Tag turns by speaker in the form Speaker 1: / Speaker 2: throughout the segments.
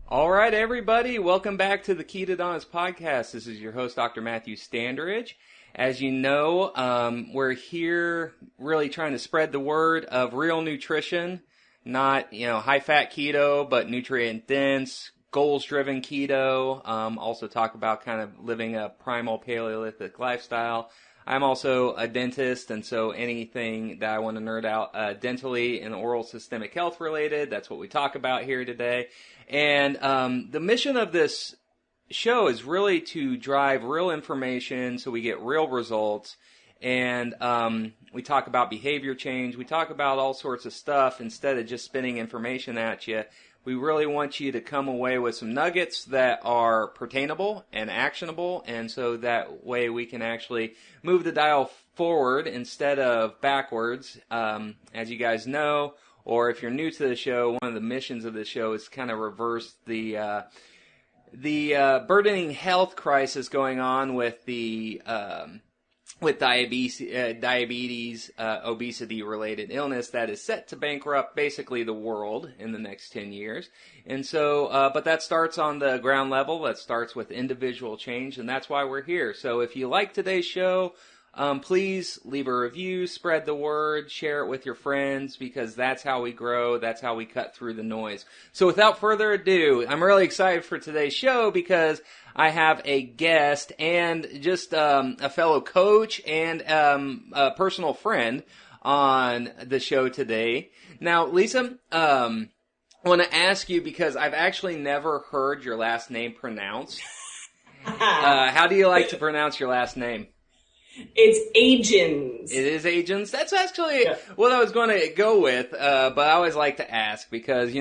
Speaker 1: All right, everybody, welcome back to the Ketodontist podcast. This is your host, Dr. Matthew Standridge. As you know, we're here really trying to spread the word of real nutrition, not, high-fat keto, but nutrient-dense, goals-driven keto. Also talk about kind of living a primal Paleolithic lifestyle. I'm also a dentist, and so anything that I want to nerd out dentally and oral systemic health related, that's what we talk about here today. And the mission of this show is really to drive real information so we get real results. And we talk about behavior change. We talk about all sorts of stuff instead of just spitting information at you. We really want you to come away with some nuggets that are pertainable and actionable, and so that way we can actually move the dial forward instead of backwards. As you guys know, or if you're new to the show, one of the missions of the show is kind of reverse the burdening health crisis going on with the diabetes, obesity-related illness that is set to bankrupt basically the world in the next 10 years. And so, but that starts on the ground level. That starts with individual change, and that's why we're here. So if you like today's show, please leave a review, spread the word, share it with your friends, because that's how we grow. That's how we cut through the noise. So without further ado, I'm really excited for today's show because I have a guest and just a fellow coach and a personal friend on the show today. Now, Lisa, I want to ask you, because I've actually never heard your last name pronounced. How do you like to pronounce your last name?
Speaker 2: It's Agens.
Speaker 1: It is Agens. That's actually what I was going to go with, but I always like to ask because,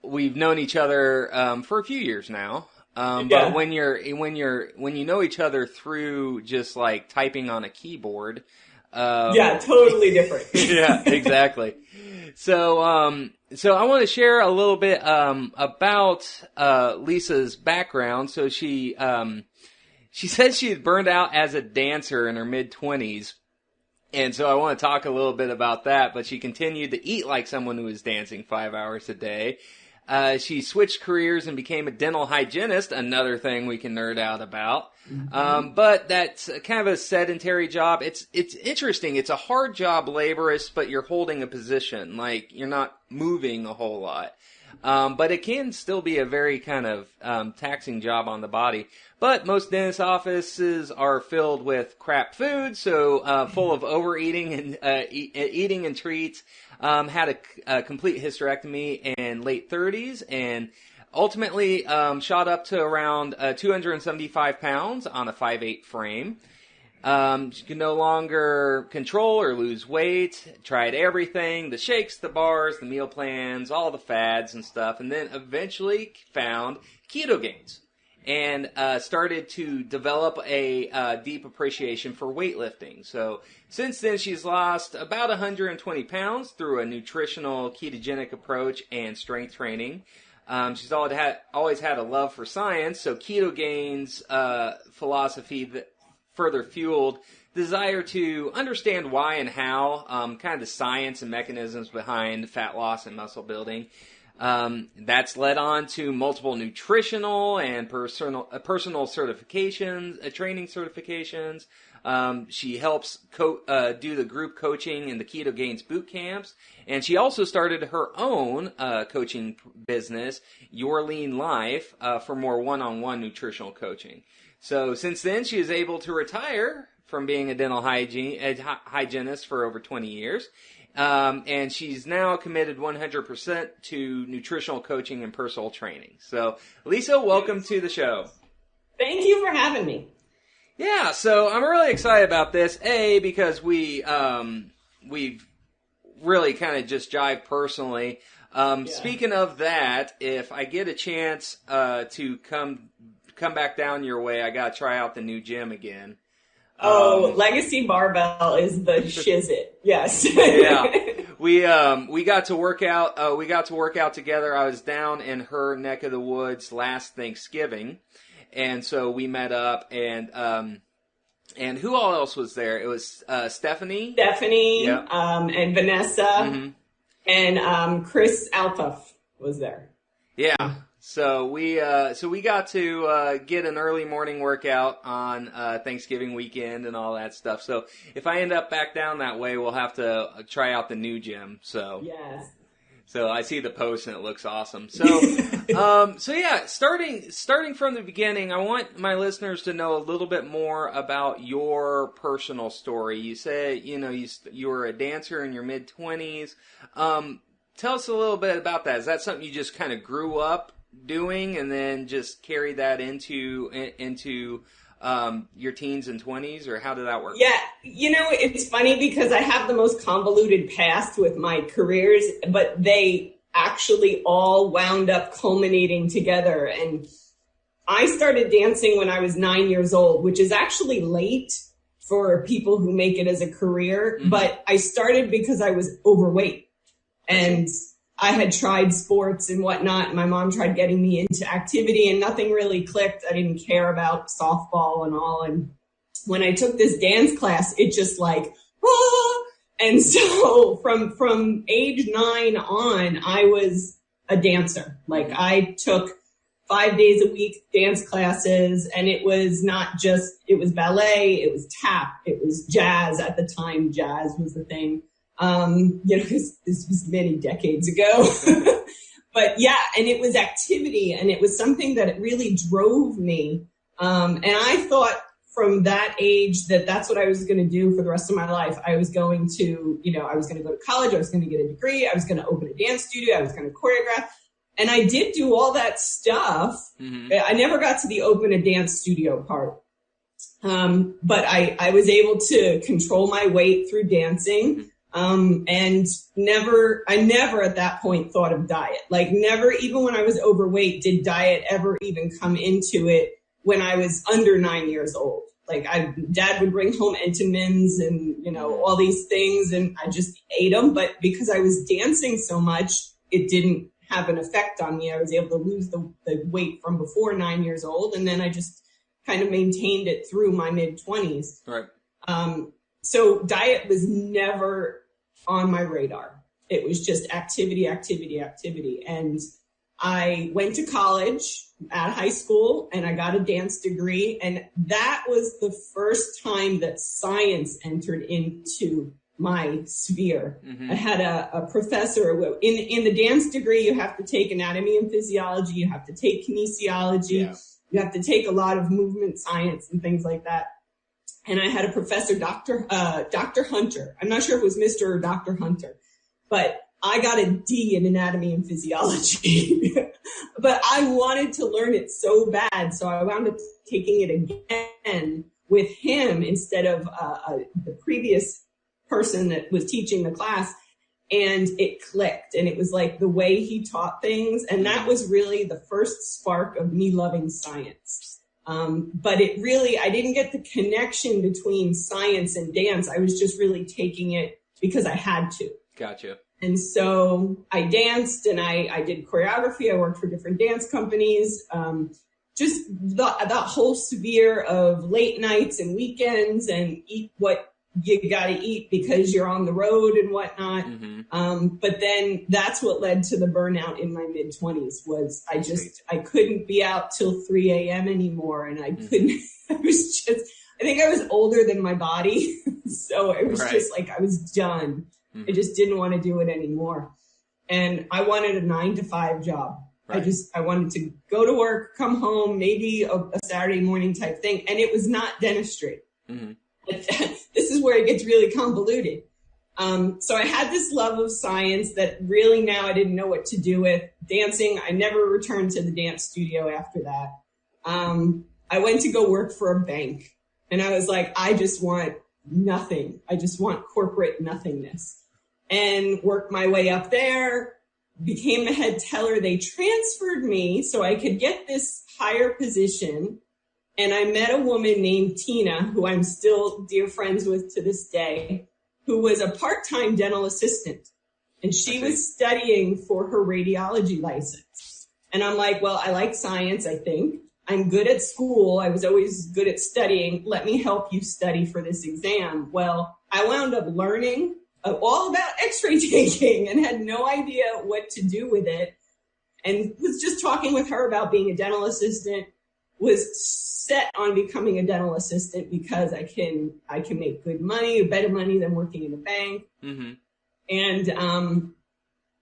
Speaker 1: we've known each other for a few years now. But when you know each other through just like typing on a keyboard,
Speaker 2: totally different.
Speaker 1: Yeah, exactly. So I want to share a little bit about Lisa's background. So she said she had burned out as a dancer in her mid-20s. And so I want to talk a little bit about that, but she continued to eat like someone who was dancing 5 hours a day. She switched careers and became a dental hygienist, another thing we can nerd out about. Mm-hmm. But that's kind of a sedentary job. It's interesting. It's a hard job, laborious, but you're holding a position. Like, you're not moving a whole lot. But it can still be a very kind of taxing job on the body. But most dentist offices are filled with crap food, so full of overeating and eating and treats. Had a complete hysterectomy in late 30s and ultimately shot up to around 275 pounds on a 5'8" frame. She could no longer control or lose weight, tried everything, the shakes, the bars, the meal plans, all the fads and stuff, and then eventually found Ketogains and started to develop a deep appreciation for weightlifting. So since then, she's lost about 120 pounds through a nutritional ketogenic approach and strength training. She's always had a love for science, so Ketogains philosophy that further fueled desire to understand why and how, kind of the science and mechanisms behind fat loss and muscle building. That's led on to multiple nutritional and personal certifications, training certifications. She helps do the group coaching in the Ketogains bootcamps, and she also started her own coaching business, Your Lean Life, for more one-on-one nutritional coaching. So since then, she is able to retire from being a dental hygienist for over 20 years. And she's now committed 100% to nutritional coaching and personal training. So, Lisa, welcome to the show.
Speaker 2: Thank you for having me.
Speaker 1: Yeah, so I'm really excited about this. Because we've really kind of just jived personally. Speaking of that, if I get a chance to come back down your way, I gotta try out the new gym again.
Speaker 2: Legacy Barbell is the shizit. Yes.
Speaker 1: Yeah. We got to work out. We got to work out together. I was down in her neck of the woods last Thanksgiving, and so we met up. And who all else was there? It was Stephanie.
Speaker 2: And Vanessa, and Chris Althoff was there.
Speaker 1: Yeah. So we got to get an early morning workout on Thanksgiving weekend and all that stuff. So if I end up back down that way, we'll have to try out the new gym. So
Speaker 2: yes.
Speaker 1: So I see the post and it looks awesome. So so yeah, starting from the beginning, I want my listeners to know a little bit more about your personal story. You say you were a dancer in your mid-20s. Tell us a little bit about that. Is that something you just kind of grew up doing and then just carried that into your teens and 20s, or how did that work?
Speaker 2: Yeah, it's funny because I have the most convoluted past with my careers, but they actually all wound up culminating together. And I started dancing when I was 9 years old, which is actually late for people who make it as a career, but I started because I was overweight. And I had tried sports and whatnot. And my mom tried getting me into activity and nothing really clicked. I didn't care about softball and all. And when I took this dance class, it just And so from age 9 on, I was a dancer. Like I took 5 days a week dance classes, and it was it was ballet, it was tap, it was jazz. At the time, jazz was the thing. Because this was many decades ago, but yeah, and it was activity, and it was something that it really drove me. And I thought from that age that that's what I was going to do for the rest of my life. I was going to, I was going to go to college. I was going to get a degree. I was going to open a dance studio. I was going to choreograph. And I did do all that stuff. I never got to the open a dance studio part. But I was able to control my weight through dancing. And I never at that point thought of diet. Like never, even when I was overweight, did diet ever even come into it when I was under 9 years old. Like Dad would bring home Entenmann's and, all these things, and I just ate them. But because I was dancing so much, it didn't have an effect on me. I was able to lose the weight from before 9 years old. And then I just kind of maintained it through my mid-20s.
Speaker 1: Right.
Speaker 2: So diet was never on my radar. It was just activity. And I went to college at high school and I got a dance degree. And that was the first time that science entered into my sphere. I had a professor in the dance degree. You have to take anatomy and physiology. You have to take kinesiology. Yeah. You have to take a lot of movement science and things like that. And I had a professor, Dr. Hunter. I'm not sure if it was Mr. or Dr. Hunter, but I got a D in anatomy and physiology. But I wanted to learn it so bad. So I wound up taking it again with him instead of the previous person that was teaching the class. And it clicked. And it was like the way he taught things. And that was really the first spark of me loving science. But I didn't get the connection between science and dance. I was just really taking it because I had to.
Speaker 1: Gotcha.
Speaker 2: And so I danced and I did choreography. I worked for different dance companies. Just that whole sphere of late nights and weekends and eat what you got to eat because you're on the road and whatnot. But then that's what led to the burnout in my mid-20s was I couldn't be out till 3 a.m. anymore. And I couldn't, I think I was older than my body. So it was just like, I was done. I just didn't want to do it anymore. And I wanted a 9-to-5 job. I wanted to go to work, come home, maybe a Saturday morning type thing. And it was not dentistry. This is where it gets really convoluted. So I had this love of science that really now I didn't know what to do with. Dancing, I never returned to the dance studio after that. I went to go work for a bank. And I was like, I just want nothing. I just want corporate nothingness. And worked my way up there, became the head teller. They transferred me so I could get this higher position. And I met a woman named Tina, who I'm still dear friends with to this day, who was a part-time dental assistant. And she was studying for her radiology license. And I'm like, well, I like science, I think. I'm good at school. I was always good at studying. Let me help you study for this exam. Well, I wound up learning all about x-ray taking and had no idea what to do with it. and was just talking with her about being a dental assistant, was set on becoming a dental assistant because I can make good money, better money than working in a bank. Mm-hmm. And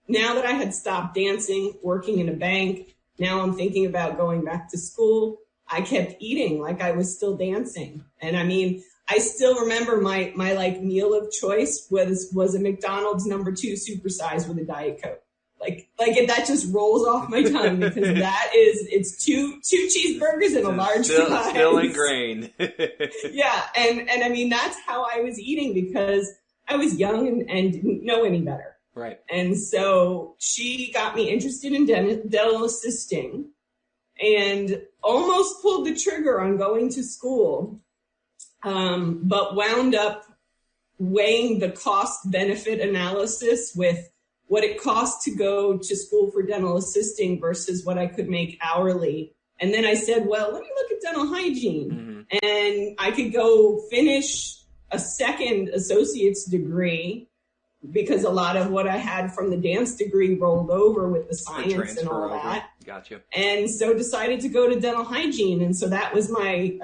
Speaker 2: now that I had stopped dancing, working in a bank, now I'm thinking about going back to school. I kept eating like I was still dancing. And I mean, I still remember my like meal of choice was a McDonald's number 2 supersize with a Diet Coke. Like that just rolls off my tongue because it's two cheeseburgers and a large fries.
Speaker 1: Still ingrained.
Speaker 2: Yeah. And I mean, that's how I was eating because I was young and didn't know any better.
Speaker 1: Right.
Speaker 2: And so she got me interested in dental assisting and almost pulled the trigger on going to school, but wound up weighing the cost-benefit analysis with what it cost to go to school for dental assisting versus what I could make hourly. And then I said, well, let me look at dental hygiene. Mm-hmm. And I could go finish a second associate's degree because a lot of what I had from the dance degree rolled over with the science and all that.
Speaker 1: Gotcha.
Speaker 2: And so decided to go to dental hygiene. And so that was my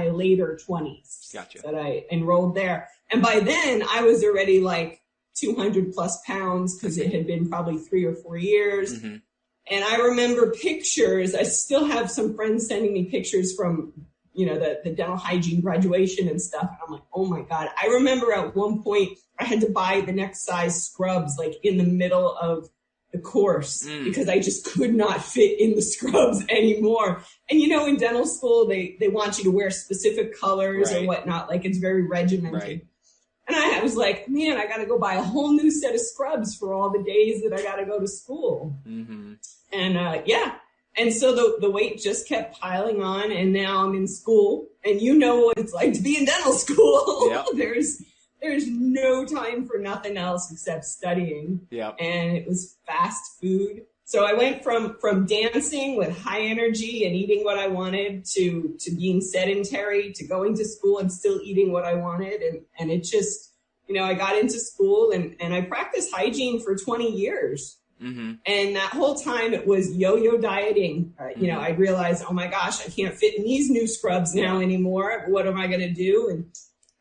Speaker 2: later 20s.
Speaker 1: Gotcha.
Speaker 2: That I enrolled there. And by then I was already like 200 plus pounds because it had been probably 3 or 4 years. Mm-hmm. And I remember pictures. I still have some friends sending me pictures from, the dental hygiene graduation and stuff. And I'm like, oh my God. I remember at one point I had to buy the next size scrubs like in the middle of the course because I just could not fit in the scrubs anymore. And in dental school, they want you to wear specific colors or whatnot. Like it's very regimented. Right. And I was like, man, I got to go buy a whole new set of scrubs for all the days that I got to go to school. Mm-hmm. And and so the weight just kept piling on, and now I'm in school, and you know what it's like to be in dental school. Yep. There's no time for nothing else except studying. Yep. And it was fast food. So I went from dancing with high energy and eating what I wanted to being sedentary, to going to school and still eating what I wanted. And it just, I got into school and I practiced hygiene for 20 years. Mm-hmm. And that whole time it was yo-yo dieting. Mm-hmm. I realized, oh my gosh, I can't fit in these new scrubs now anymore. What am I going to do? And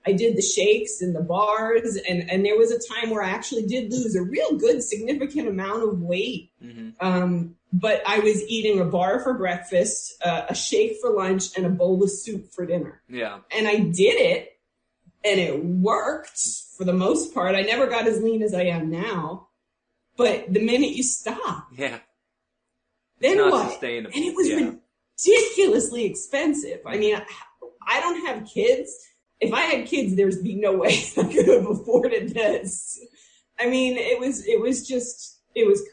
Speaker 2: I did the shakes and the bars. And there was a time where I actually did lose a real good, significant amount of weight. Mm-hmm. But I was eating a bar for breakfast, a shake for lunch, and a bowl of soup for dinner. Yeah. And I did it, and it worked for the most part. I never got as lean as I am now. But the minute you stop, then what?
Speaker 1: Sustainable.
Speaker 2: And it was ridiculously expensive. I mean, I don't have kids. If I had kids, there'd be no way I could have afforded this. I mean, it was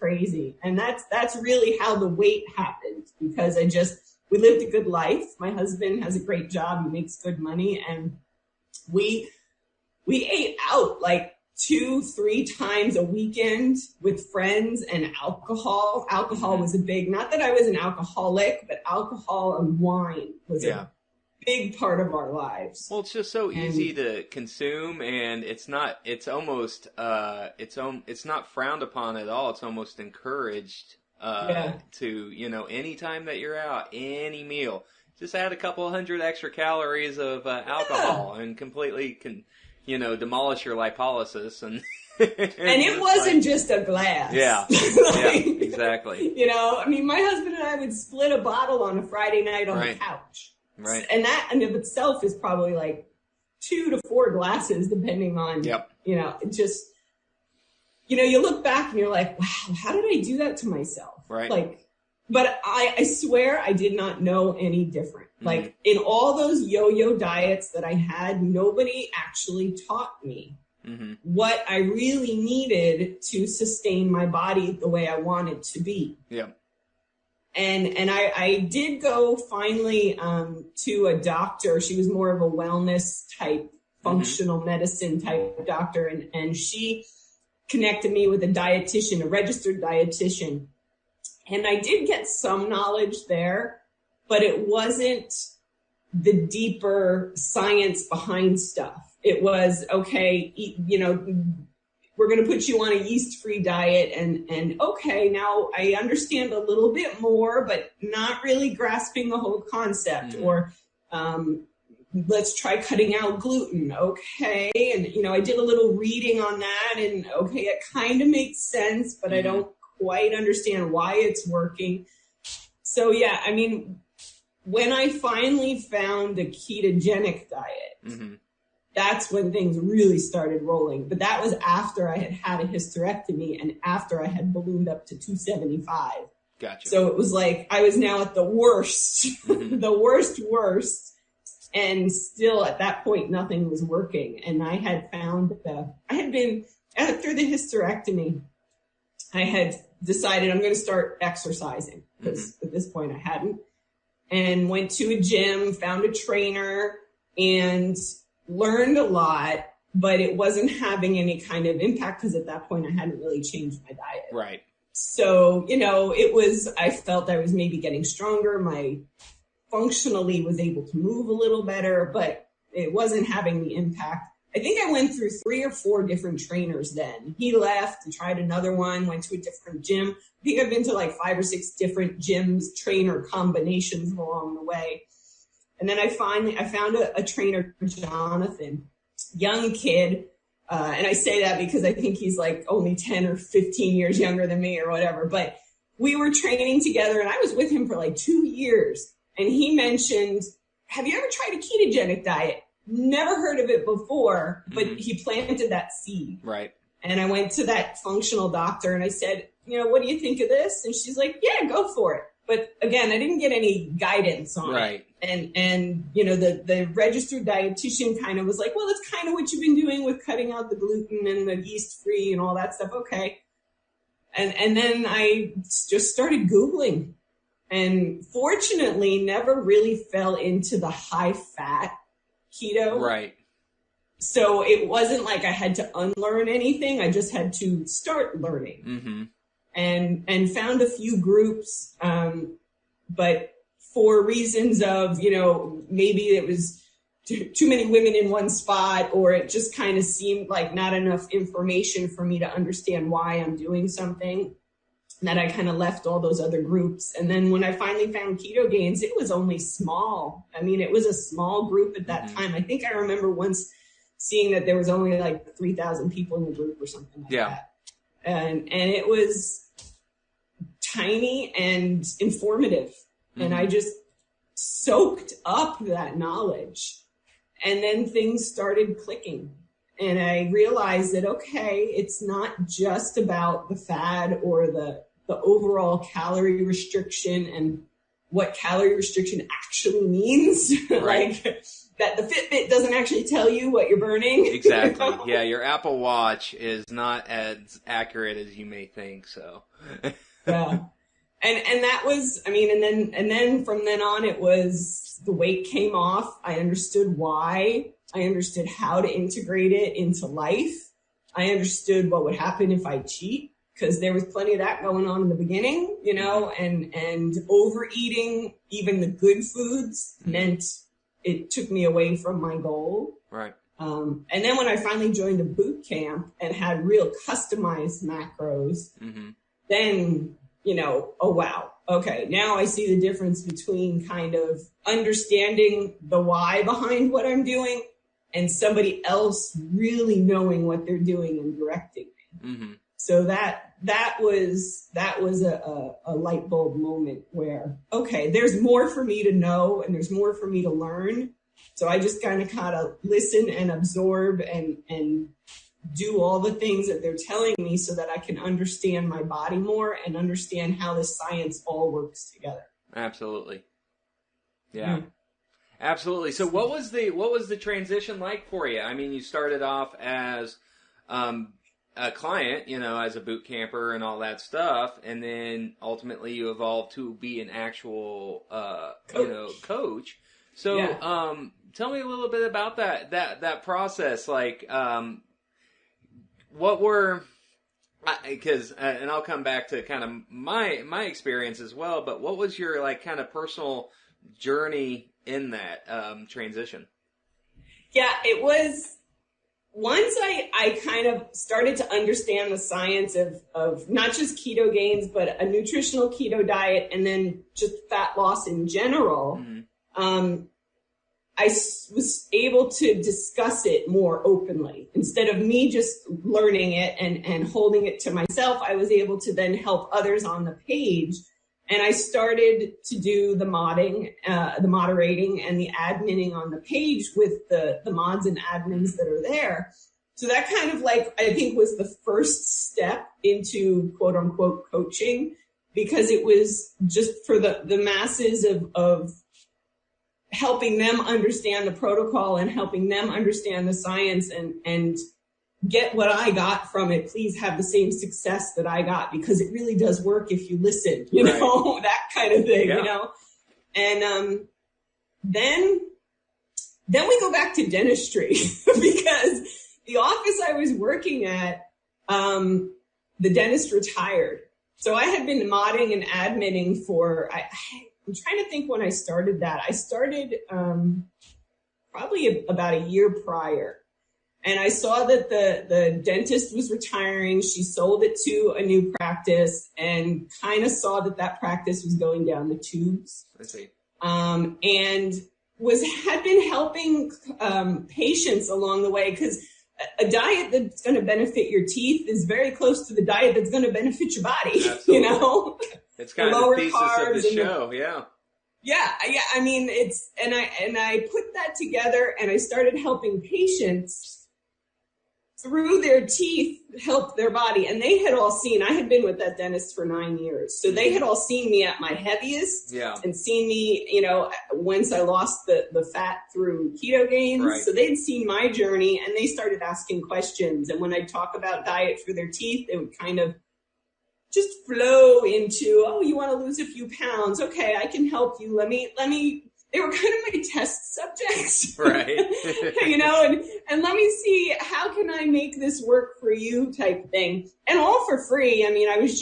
Speaker 2: crazy. And that's really how the weight happened, because we lived a good life. My husband has a great job. He makes good money. And we ate out like 2-3 times a weekend with friends, and alcohol. Alcohol was a big, not that I was an alcoholic, but alcohol and wine was a big part of our lives.
Speaker 1: Well, it's just so easy to consume, and it's not frowned upon at all. It's almost encouraged to, anytime that you're out, any meal, just add a couple hundred extra calories of alcohol and completely demolish your lipolysis and
Speaker 2: it wasn't just a glass.
Speaker 1: Yeah. Yeah, exactly.
Speaker 2: I mean, my husband and I would split a bottle on a Friday night on the couch.
Speaker 1: Right.
Speaker 2: And that in of itself is probably like 2 to 4 glasses, depending on, just, you look back and you're like, wow, how did I do that to myself?
Speaker 1: Right.
Speaker 2: Like, but I swear I did not know any different. Mm-hmm. Like in all those yo-yo diets that I had, nobody actually taught me what I really needed to sustain my body the way I wanted to be.
Speaker 1: Yeah.
Speaker 2: And I did go finally to a doctor. She was more of a wellness type, functional medicine type doctor. And she connected me with a dietitian, a registered dietitian. And I did get some knowledge there, but it wasn't the deeper science behind stuff. It was, okay, we're going to put you on a yeast-free diet. And okay, now I understand a little bit more, but not really grasping the whole concept. Mm-hmm. Or let's try cutting out gluten. Okay. And, I did a little reading on that, and okay, it kind of makes sense, but I don't quite understand why it's working. So yeah, I mean, when I finally found a ketogenic diet, that's when things really started rolling. But that was after I had had a hysterectomy and after I had ballooned up to 275.
Speaker 1: Gotcha.
Speaker 2: So it was like I was now at the worst, the worst. And still at that point, nothing was working. And I had found I had been, after the hysterectomy, I had decided I'm going to start exercising, because at this point I hadn't, and went to a gym, found a trainer, and learned a lot, but it wasn't having any kind of impact because at that point I hadn't really changed my diet.
Speaker 1: Right.
Speaker 2: So, I felt I was maybe getting stronger. My functionally was able to move a little better, but it wasn't having the impact. I think I went through 3 or 4 different trainers then. He left and tried another one, went to a different gym. I think I've been to like 5 or 6 different gyms, trainer combinations along the way. And then I found a trainer, Jonathan, young kid. And I say that because I think he's like only 10 or 15 years younger than me or whatever. But we were training together and I was with him for like 2 years. And he mentioned, have you ever tried a ketogenic diet? Never heard of it before, but he planted that seed.
Speaker 1: Right.
Speaker 2: And I went to that functional doctor and I said, what do you think of this? And she's like, yeah, go for it. But again, I didn't get any guidance on it. And the registered dietitian kind of was like, well, that's kind of what you've been doing with cutting out the gluten and the yeast free and all that stuff. Okay. And then I just started Googling, and fortunately never really fell into the high fat keto.
Speaker 1: Right.
Speaker 2: So it wasn't like I had to unlearn anything. I just had to start learning. And found a few groups, but for reasons of, maybe it was too many women in one spot, or it just kind of seemed like not enough information for me to understand why I'm doing something, that I kind of left all those other groups. And then when I finally found Ketogains, it was only small. I mean, it was a small group at that time. I think I remember once seeing that there was only like 3,000 people in the group or something like that. And it was tiny and informative. And I just soaked up that knowledge. And then things started clicking. And I realized that, okay, it's not just about the fad or the overall calorie restriction and what calorie restriction actually means.
Speaker 1: Right.
Speaker 2: Like that the Fitbit doesn't actually tell you what you're burning.
Speaker 1: Exactly. Yeah, your Apple Watch is not as accurate as you may think, so.
Speaker 2: Yeah. And that was, and then from then on, it was the weight came off. I understood why. I understood how to integrate it into life. I understood what would happen if I cheat, because there was plenty of that going on in the beginning, and overeating even the good foods meant it took me away from my goal.
Speaker 1: Right.
Speaker 2: And then when I finally joined a boot camp and had real customized macros, then, oh, wow. Okay, now I see the difference between kind of understanding the why behind what I'm doing and somebody else really knowing what they're doing and directing me. So that was a light bulb moment where, okay, there's more for me to know and there's more for me to learn. So I just kind of listen and absorb and do all the things that they're telling me so that I can understand my body more and understand how the science all works together.
Speaker 1: Absolutely. Yeah. Absolutely. So what was the transition like for you? I mean, you started off as a client, as a boot camper and all that stuff, and then ultimately you evolved to be an actual coach. So tell me a little bit about that process. Like what were, because and I'll come back to kind of my experience as well, but what was your like kind of personal journey in that transition?
Speaker 2: Yeah, it was once I kind of started to understand the science of not just Ketogains, but a nutritional keto diet and then just fat loss in general, I was able to discuss it more openly. Instead of me just learning it and holding it to myself, I was able to then help others on the page. And I started to do the modding, the moderating and the adminning on the page with the mods and admins that are there. So that kind of like, I think was the first step into quote unquote coaching, because it was just for the masses of helping them understand the protocol and helping them understand the science and get what I got from it. Please have the same success that I got, because it really does work if you listen, you know, that kind of thing, you know? And then we go back to dentistry because the office I was working at, the dentist retired. So I had been modding and admitting for, I'm trying to think when I started that. I started probably about a year prior. And I saw that the dentist was retiring. She sold it to a new practice and kind of saw that practice was going down the tubes.
Speaker 1: I see.
Speaker 2: And had been helping patients along the way, because a diet that's going to benefit your teeth is very close to the diet that's going to benefit your body.
Speaker 1: Absolutely.
Speaker 2: You know?
Speaker 1: It's kind of the thesis of the show, yeah.
Speaker 2: Yeah. I mean, and I put that together and I started helping patients through their teeth help their body. And they had all seen, I had been with that dentist for 9 years. So they had all seen me at my heaviest and seen me, you know, once I lost the fat through Ketogains. Right. So they'd seen my journey and they started asking questions. And when I talk about diet for their teeth, they would kind of just flow into, oh, you want to lose a few pounds. Okay, I can help you. Let me, they were kind of my test subjects,
Speaker 1: right?
Speaker 2: You know, and let me see, how can I make this work for you type thing, and all for free. I mean, I was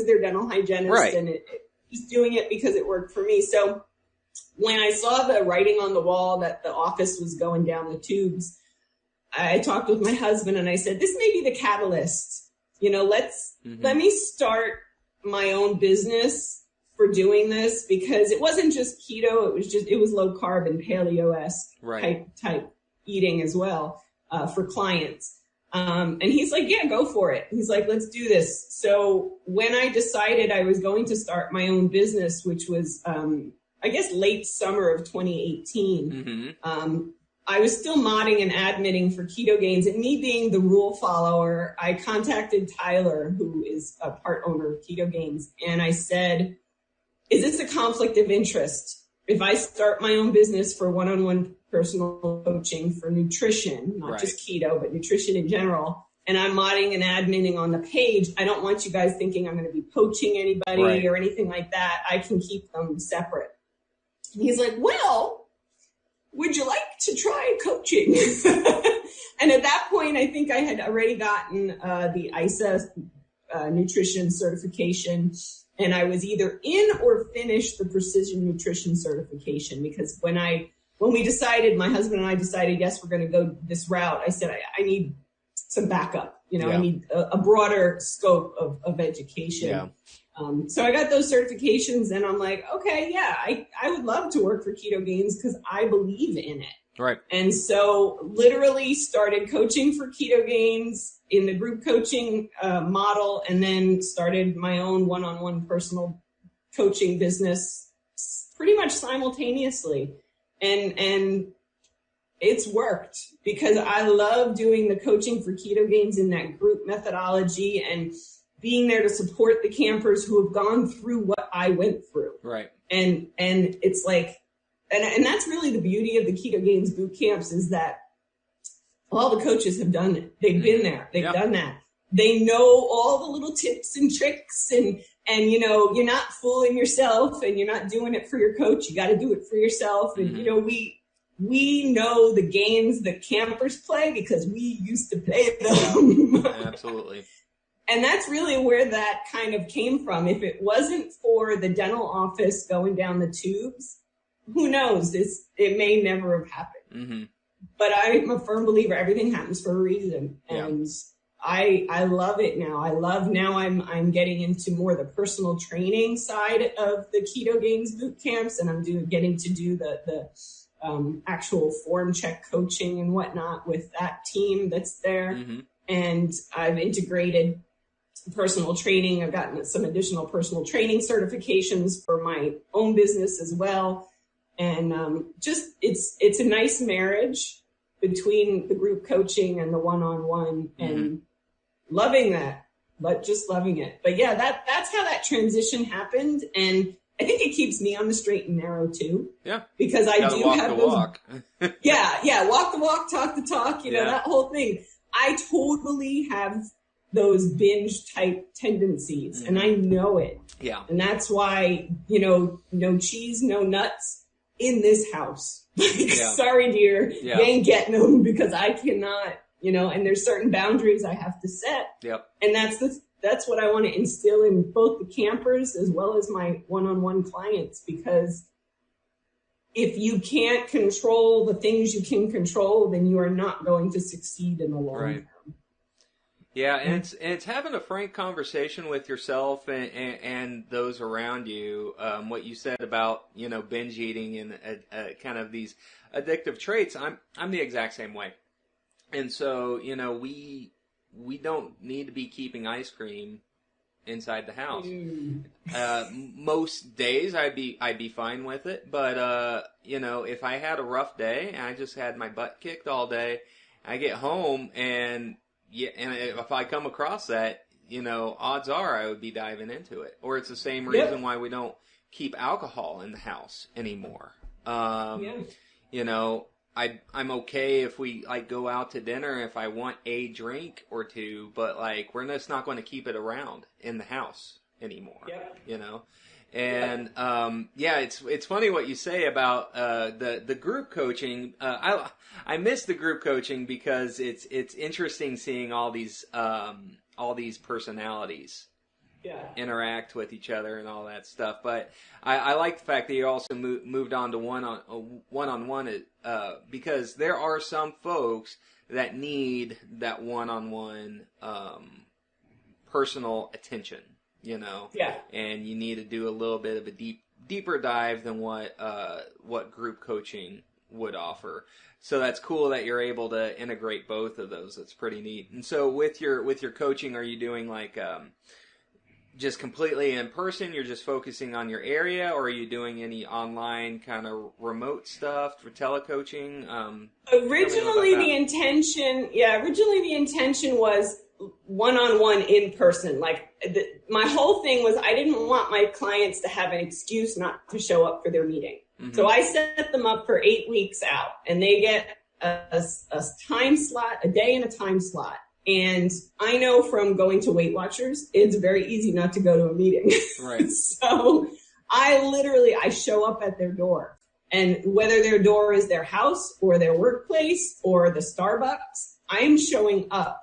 Speaker 2: their dental hygienist, and just doing it because it worked for me. So when I saw the writing on the wall that the office was going down the tubes, I talked with my husband and I said, this may be the catalyst. You know, let me start my own business for doing this, because it wasn't just keto, it was low carb and paleo-esque type eating as well for clients. And he's like, yeah, go for it. He's like, let's do this. So when I decided I was going to start my own business, which was, I guess, late summer of 2018, I was still modding and admitting for Ketogains, and me being the rule follower, I contacted Tyler, who is a part owner of Ketogains, and I said, is this a conflict of interest? If I start my own business for one-on-one personal coaching for nutrition, not just keto, but nutrition in general, and I'm modding and adminning on the page, I don't want you guys thinking I'm going to be poaching anybody or anything like that. I can keep them separate. And he's like, well, would you like to try coaching? And at that point, I think I had already gotten the ISA nutrition certification. And I was either in or finished the precision nutrition certification, because when we decided, my husband and I decided, yes, we're going to go this route, I said, I need some backup, you know, I need a broader scope of education. Yeah. So I got those certifications and I'm like, okay, yeah, I would love to work for Ketogains because I believe in it.
Speaker 1: Right.
Speaker 2: And so literally started coaching for Ketogains in the group coaching model, and then started my own one-on-one personal coaching business pretty much simultaneously. And it's worked because I love doing the coaching for Ketogains in that group methodology and being there to support the campers who have gone through what I went through.
Speaker 1: Right.
Speaker 2: And it's like, and that's really the beauty of the Ketogains bootcamps, is that all the coaches have done it. They've been there. They've done that. They know all the little tips and tricks, and you know, you're not fooling yourself and you're not doing it for your coach. You got to do it for yourself. And you know, we know the games that campers play because we used to play them.
Speaker 1: Absolutely.
Speaker 2: And that's really where that kind of came from. If it wasn't for the dental office going down the tubes, who knows? It may never have happened. but I'm a firm believer everything happens for a reason.
Speaker 1: Yeah.
Speaker 2: And I love it now. I'm getting into more the personal training side of the Ketogains boot camps, and I'm getting to do the actual form check coaching and whatnot with that team that's there.
Speaker 1: Mm-hmm.
Speaker 2: And I've integrated personal training. I've gotten some additional personal training certifications for my own business as well. And it's a nice marriage between the group coaching and the one-on-one, and loving that, but just loving it. But yeah, that's how that transition happened. And I think it keeps me on the straight and narrow too.
Speaker 1: Yeah.
Speaker 2: Because I do
Speaker 1: walk
Speaker 2: have
Speaker 1: the
Speaker 2: those.
Speaker 1: walk.
Speaker 2: Yeah. Walk the walk, talk the talk, you know, that whole thing. I totally have those binge type tendencies, and I know it.
Speaker 1: Yeah.
Speaker 2: And that's why, no cheese, no nuts in this house. Sorry, dear, you ain't getting them, because I cannot, and there's certain boundaries I have to set.
Speaker 1: Yep.
Speaker 2: And that's what I want to instill in both the campers as well as my one-on-one clients, because if you can't control the things you can control, then you are not going to succeed in the long term.
Speaker 1: Yeah, and it's having a frank conversation with yourself and those around you. What you said about binge eating and kind of these addictive traits. I'm the exact same way, and so we don't need to be keeping ice cream inside the house. Most days I'd be fine with it, but if I had a rough day and I just had my butt kicked all day, I get home and if I come across that, odds are I would be diving into it. Or it's the same reason why we don't keep alcohol in the house anymore. I'm okay if we go out to dinner if I want a drink or two, but we're just not going to keep it around in the house anymore. And it's funny what you say about the group coaching. I miss the group coaching because it's interesting seeing all these personalities interact with each other and all that stuff. But I like the fact that you also moved on to one-on-one because there are some folks that need that one-on-one personal attention. And you need to do a little bit of a deeper dive than what group coaching would offer. So that's cool that you're able to integrate both of those. That's pretty neat. And so with your coaching, are you doing just completely in person? You're just focusing on your area, or are you doing any online kind of remote stuff for telecoaching?
Speaker 2: Originally the intention was one-on-one in person. My whole thing was I didn't want my clients to have an excuse not to show up for their meeting. Mm-hmm. So I set them up for 8 weeks out, and they get a time slot, a day and a time slot. And I know from going to Weight Watchers, it's very easy not to go to a meeting.
Speaker 1: Right.
Speaker 2: So I show up at their door, and whether their door is their house or their workplace or the Starbucks, I am showing up.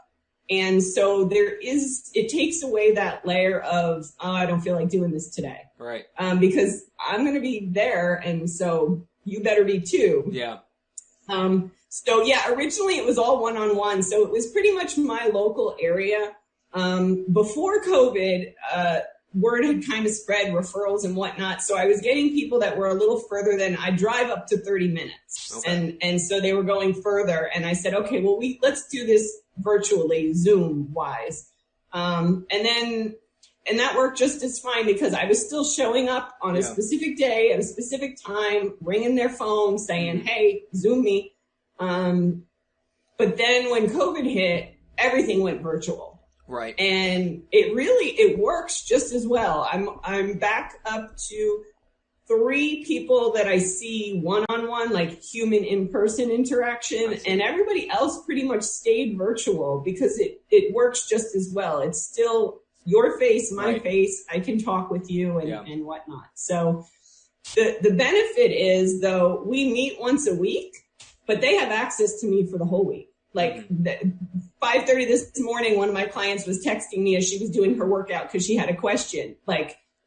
Speaker 2: And so it takes away that layer of, I don't feel like doing this today.
Speaker 1: Right.
Speaker 2: Because I'm going to be there, and so you better be too.
Speaker 1: Yeah.
Speaker 2: Originally it was all one-on-one. So it was pretty much my local area. Before COVID, word had kind of spread, referrals and whatnot. So I was getting people that were a little further than I drive up to 30 minutes. Okay. And so they were going further. And I said, okay, well, let's do this virtually, Zoom wise. And that worked just as fine because I was still showing up on a specific day at a specific time, ringing their phone saying, hey, Zoom me. But then when COVID hit, everything went virtual.
Speaker 1: Right.
Speaker 2: And it works just as well. I'm back up to 3 people that I see one-on-one, like human in-person interaction, and everybody else pretty much stayed virtual because it works just as well. It's still your face, my face. I can talk with you and whatnot. So the benefit is, though, we meet once a week, but they have access to me for the whole week. 5:30 this morning, one of my clients was texting me as she was doing her workout because she had a question.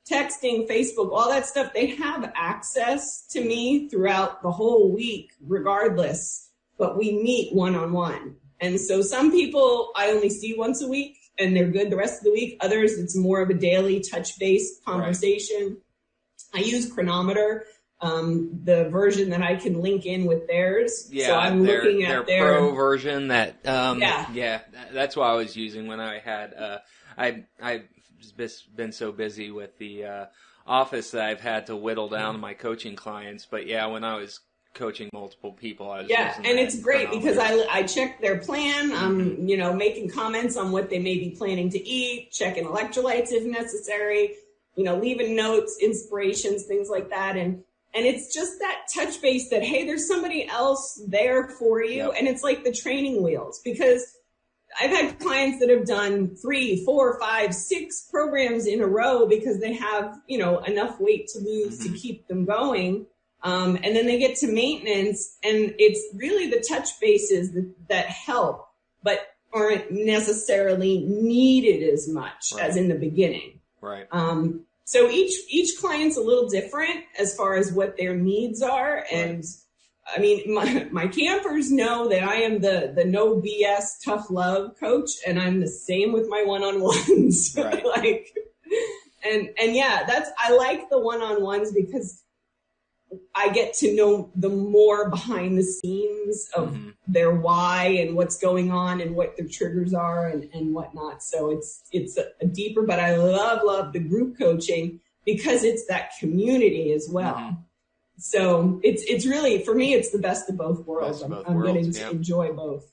Speaker 2: Texting, Facebook, all that stuff, they have access to me throughout the whole week, regardless. but we meet one-on-one. And so some people I only see once a week and they're good the rest of the week. Others, it's more of a daily touch-based conversation. Right. I use Chronometer, the version that I can link in with theirs.
Speaker 1: Yeah,
Speaker 2: so I'm looking at their
Speaker 1: pro version that, that's what I was using when I had, I've just been so busy with the office that I've had to whittle down my coaching clients. But yeah, when I was coaching multiple people, I was using
Speaker 2: and it's great because
Speaker 1: Chronometer.
Speaker 2: I check their plan. I'm making comments on what they may be planning to eat, checking electrolytes if necessary, leaving notes, inspirations, things like that. And it's just that touch base that, hey, there's somebody else there for you. Yep. And it's like the training wheels, because I've had clients that have done 3, 4, 5, 6 programs in a row because they have, enough weight to lose to keep them going. And then they get to maintenance, and it's really the touch bases that help, but aren't necessarily needed as much as in the beginning.
Speaker 1: Right.
Speaker 2: So each client's a little different as far as what their needs are. And I mean, my campers know that I am the no BS tough love coach, and I'm the same with my one-on-ones. Right. I like the one-on-ones because I get to know the more behind the scenes of their why and what's going on and what their triggers are and whatnot. So it's a deeper, but I love the group coaching because it's that community as well. So it's really, for me, it's the best of both worlds. I'm getting to enjoy both.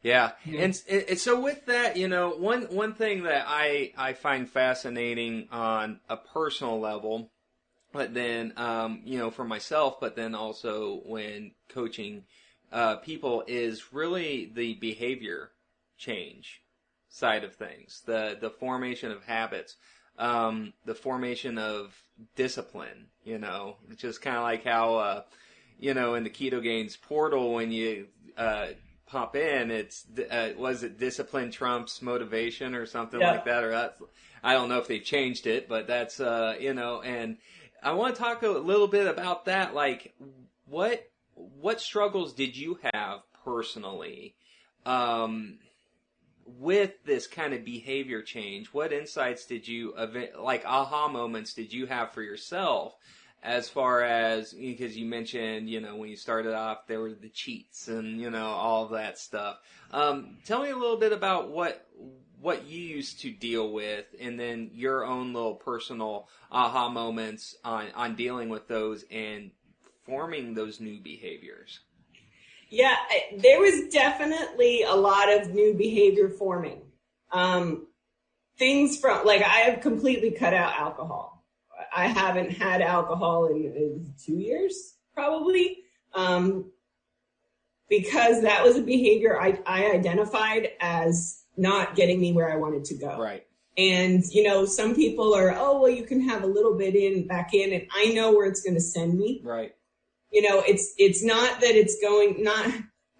Speaker 1: Yeah. And so with that, one thing that I find fascinating on a personal level, but then, for myself, but then also when coaching people, is really the behavior change side of things, the formation of habits, the formation of discipline, just kind of like how, in the Ketogains portal, when you pop in, it's, was it discipline trumps motivation or something like that? Or that's, I don't know if they've changed it, but that's, and I want to talk a little bit about that. Like, what struggles did you have personally with this kind of behavior change? What insights did you, like aha moments, did you have for yourself as far as, because you mentioned, when you started off, there were the cheats and, all of that stuff. Tell me a little bit about what you used to deal with, and then your own little personal aha moments on dealing with those and forming those new behaviors.
Speaker 2: Yeah, there was definitely a lot of new behavior forming. Things from, like, I have completely cut out alcohol. I haven't had alcohol in 2 years, probably, because that was a behavior I identified as not getting me where I wanted to go. Right. And, some people are, you can have a little bit back in, and I know where it's going to send me. Right. It's not that it's going, not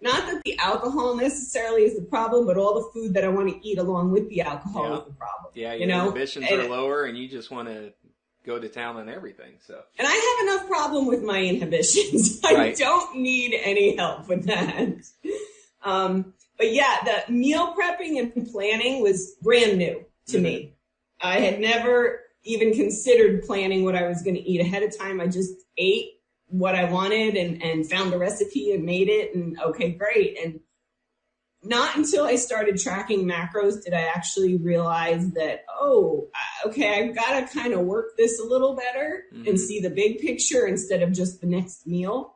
Speaker 2: that the alcohol necessarily is the problem, but all the food that I want to eat along with the alcohol is the problem.
Speaker 1: Yeah, your inhibitions are lower, and you just want to go to town on everything. So.
Speaker 2: And I have enough problem with my inhibitions. I don't need any help with that. But yeah, the meal prepping and planning was brand new to me. I had never even considered planning what I was going to eat ahead of time. I just ate what I wanted and found the recipe and made it, and okay, great. And not until I started tracking macros did I actually realize that, I've got to kind of work this a little better and see the big picture instead of just the next meal.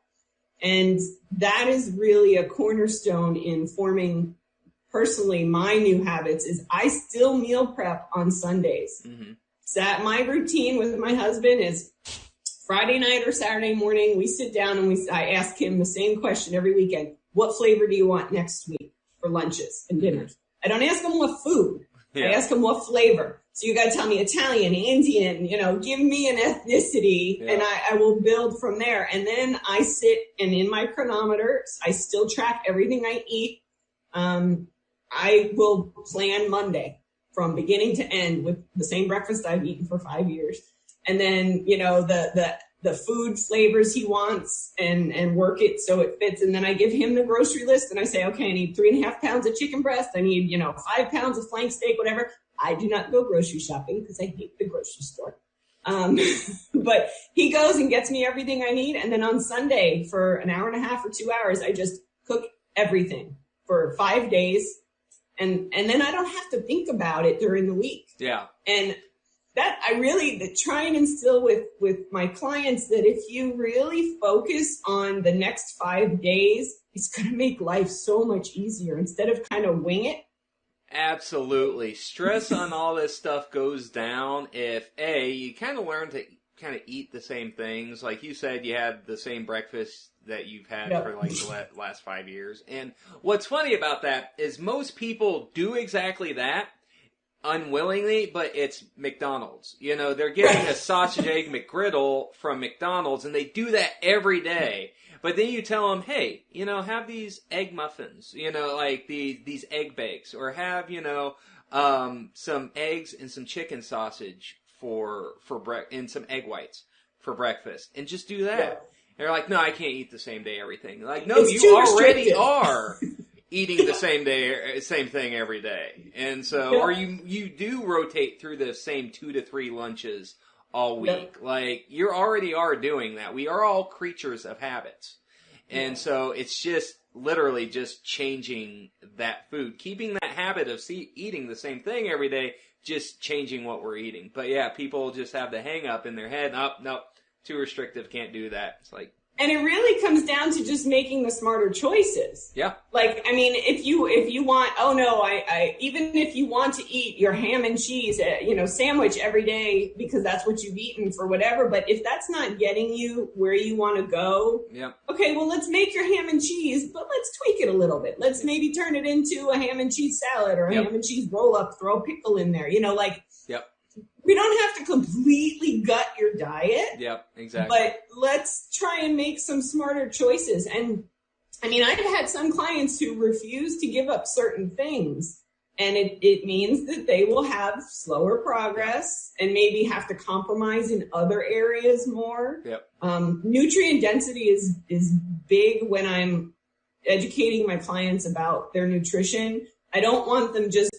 Speaker 2: And that is really a cornerstone in forming, personally, my new habits. Is I still meal prep on Sundays. So that my routine with my husband is Friday night or Saturday morning, we sit down and I ask him the same question every weekend. What flavor do you want next week for lunches and dinners? I don't ask him what food. I ask him what flavor. So you got to tell me Italian, Indian, give me an ethnicity, and I will build from there. And then I sit, and in my chronometer, I still track everything I eat. I will plan Monday from beginning to end with the same breakfast I've eaten for 5 years. And then, the the food flavors he wants and work it so it fits. And then I give him the grocery list and I say, okay, I need 3.5 pounds of chicken breast. I need, 5 pounds of flank steak, whatever. I do not go grocery shopping because I hate the grocery store. But he goes and gets me everything I need. And then on Sunday for an hour and a half or 2 hours, I just cook everything for 5 days. And then I don't have to think about it during the week.
Speaker 1: Yeah.
Speaker 2: And that I really try and instill with my clients that if you really focus on the next 5 days, it's going to make life so much easier instead of kind of wing it.
Speaker 1: Absolutely. Stress on all this stuff goes down if, A, you kind of learn to kind of eat the same things. Like you said, you had the same breakfast that you've had for like the last 5 years. And what's funny about that is most people do exactly that unwillingly, but it's McDonald's. They're getting a sausage egg McGriddle from McDonald's, and they do that every day. But then you tell them, hey, have these egg muffins, like these egg bakes, or have, some eggs and some chicken sausage and some egg whites for breakfast, and just do that. Yeah. They're like, no, I can't eat the same day everything. Like, no, you already are eating the same thing every day. And so, or you do rotate through the same 2 to 3 lunches all week. Like, you already are doing that. We are all creatures of habits. And so it's just literally just changing that food, keeping that habit of eating the same thing every day, just changing what we're eating. But yeah, people just have the hang up in their head. Nope, too restrictive, can't do that. It's like,
Speaker 2: and it really comes down to just making the smarter choices.
Speaker 1: Yeah.
Speaker 2: Like, I mean, if you want, even if you want to eat your ham and cheese, sandwich every day because that's what you've eaten for whatever. But if that's not getting you where you want to go, okay, well, let's make your ham and cheese, but let's tweak it a little bit. Let's maybe turn it into a ham and cheese salad or a ham and cheese roll up, throw a pickle in there, We don't have to completely gut your diet.
Speaker 1: Yep, exactly.
Speaker 2: But let's try and make some smarter choices. And I mean, I've had some clients who refuse to give up certain things. And it means that they will have slower progress and maybe have to compromise in other areas more.
Speaker 1: Yep.
Speaker 2: Nutrient density is big when I'm educating my clients about their nutrition. I don't want them just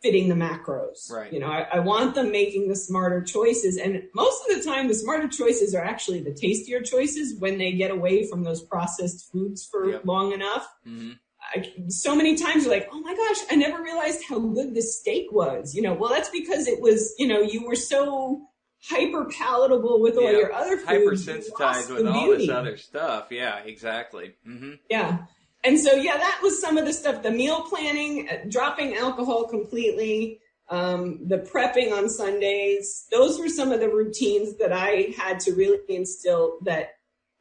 Speaker 2: fitting the macros.
Speaker 1: Right.
Speaker 2: I want them making the smarter choices. And most of the time, the smarter choices are actually the tastier choices when they get away from those processed foods for long enough. Mm-hmm. So many times you're like, oh my gosh, I never realized how good this steak was. Well, that's because it was, you were so hyper palatable with all your other foods.
Speaker 1: Hypersensitized with all this other stuff. Yeah, exactly. Mm-hmm.
Speaker 2: Yeah. And so, that was some of the stuff, the meal planning, dropping alcohol completely, the prepping on Sundays. Those were some of the routines that I had to really instill that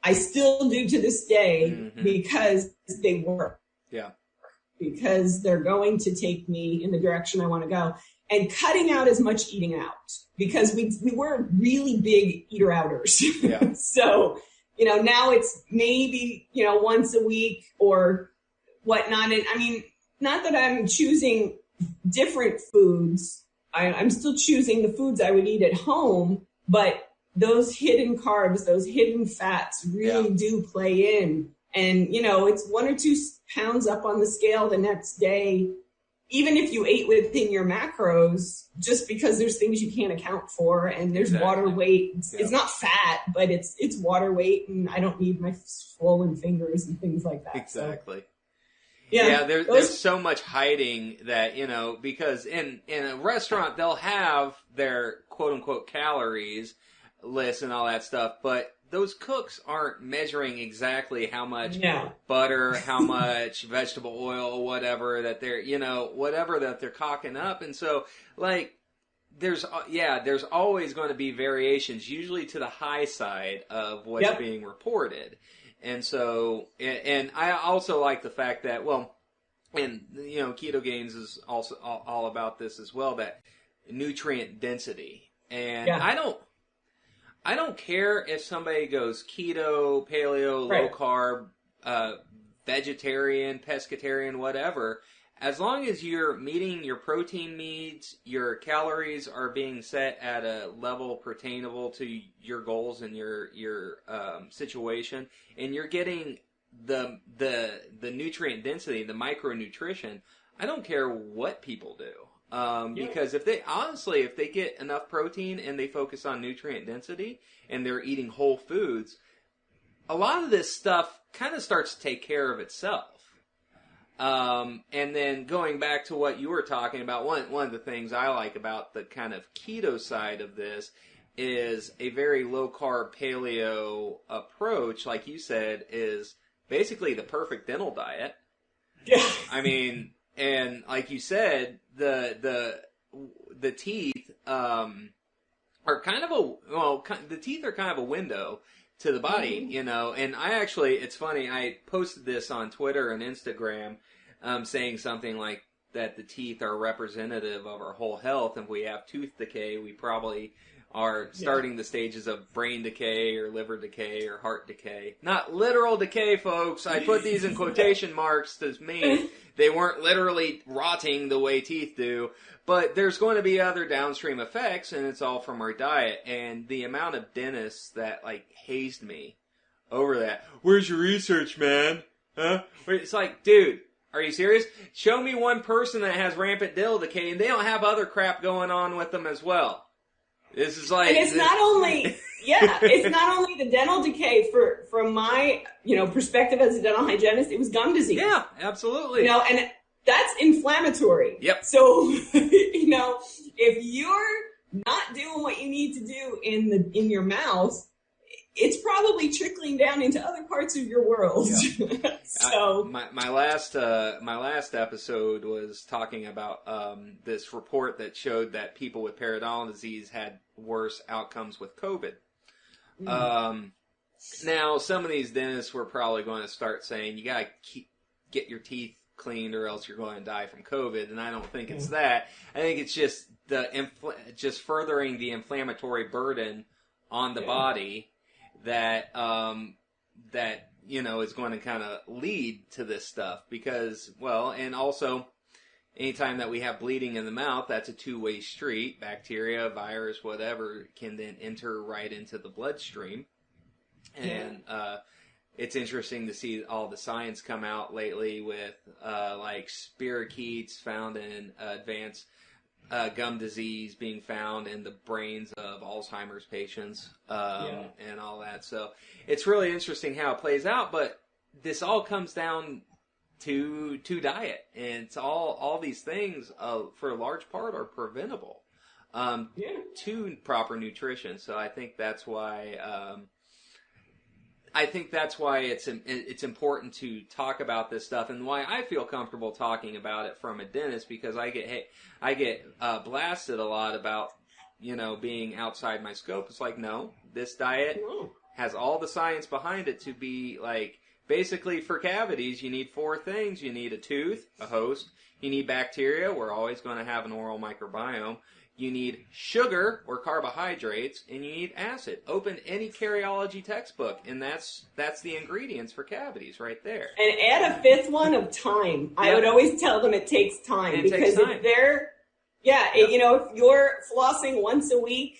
Speaker 2: I still do to this day because they work.
Speaker 1: Yeah.
Speaker 2: Because they're going to take me in the direction I want to go. And cutting out as much eating out because we were really big eater-outers. Yeah. So... now it's maybe, once a week or whatnot. And I mean, not that I'm choosing different foods. I'm still choosing the foods I would eat at home, but those hidden carbs, those hidden fats really do play in. And, it's 1 or 2 pounds up on the scale the next day, even if you ate within your macros, just because there's things you can't account for and there's water weight. It's not fat, but it's water weight, and I don't need my swollen fingers and things like that.
Speaker 1: Exactly.
Speaker 2: So,
Speaker 1: there's so much hiding that, because in a restaurant, they'll have their quote unquote calories list and all that stuff, but those cooks aren't measuring exactly how much butter, how much vegetable oil, whatever that they're, whatever that they're cocking up. And so, like, there's always going to be variations, usually to the high side of what's being reported. And so, and I also like the fact that, Ketogains is also all about this as well, that nutrient density. And I don't care if somebody goes keto, paleo, low carb, vegetarian, pescatarian, whatever. as long as you're meeting your protein needs, your calories are being set at a level pertainable to your goals and your situation, and you're getting the nutrient density, the micronutrition, I don't care what people do. Because if they get enough protein and they focus on nutrient density and they're eating whole foods, a lot of this stuff kind of starts to take care of itself. And then going back to what you were talking about, one of the things I like about the kind of keto side of this is a very low carb paleo approach, like you said, is basically the perfect dental diet.
Speaker 2: Yeah.
Speaker 1: I mean, and like you said, the teeth are kind of the teeth are kind of a window to the body, you know. And it's funny, I posted this on Twitter and Instagram, saying something like that the teeth are representative of our whole health. If we have tooth decay, we probably are starting the stages of brain decay or liver decay or heart decay. Not literal decay, folks. I put these in quotation marks to mean they weren't literally rotting the way teeth do. But there's going to be other downstream effects, and it's all from our diet. And the amount of dentists that, like, hazed me over that. Where's your research, man? Huh? It's like, dude, are you serious? Show me one person that has rampant dental decay, and they don't have other crap going on with them as well. This is like,
Speaker 2: and it's not only the dental decay. From my perspective as a dental hygienist, it was gum disease.
Speaker 1: Yeah, absolutely.
Speaker 2: And that's inflammatory.
Speaker 1: Yep.
Speaker 2: So if you're not doing what you need to do in your mouth, it's probably trickling down into other parts of your world. Yep. So
Speaker 1: my last episode was talking about this report that showed that people with periodontal disease had worse outcomes with COVID. Now, some of these dentists were probably going to start saying you got to get your teeth cleaned or else you're going to die from COVID, and I don't think it's that. I think it's just just furthering the inflammatory burden on the body that is going to kind of lead to this stuff because, and also anytime that we have bleeding in the mouth, that's a two-way street. Bacteria, virus, whatever can then enter right into the bloodstream. And it's interesting to see all the science come out lately with like spirochetes found in advanced gum disease being found in the brains of Alzheimer's patients and all that. So it's really interesting how it plays out, but this all comes down to diet, and it's all these things for a large part are preventable to proper nutrition. So I think that's why it's important to talk about this stuff, and why I feel comfortable talking about it from a dentist, because I get blasted a lot about being outside my scope. It's like, no, this diet has all the science behind it to be like, basically for cavities you need 4 things. You need a tooth, a host, you need bacteria, we're always going to have an oral microbiome, you need sugar or carbohydrates, and you need acid. Open any cardiology textbook, and that's the ingredients for cavities right there.
Speaker 2: And add a 5th one of time. I would always tell them it takes time,
Speaker 1: if
Speaker 2: they're if you're flossing once a week,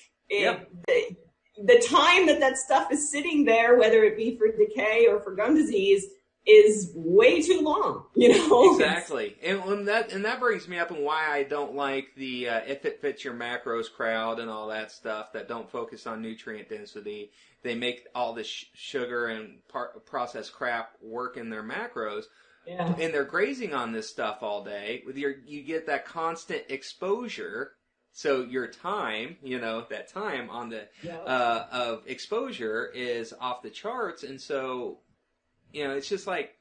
Speaker 2: the time that stuff is sitting there, whether it be for decay or for gum disease, is way too long,
Speaker 1: Exactly. And that brings me up on why I don't like the if it fits your macros crowd and all that stuff that don't focus on nutrient density. They make all this sugar and processed crap work in their macros. Yeah. And they're grazing on this stuff all day. You get that constant exposure. So your time, that time on the of exposure is off the charts, and so it's just like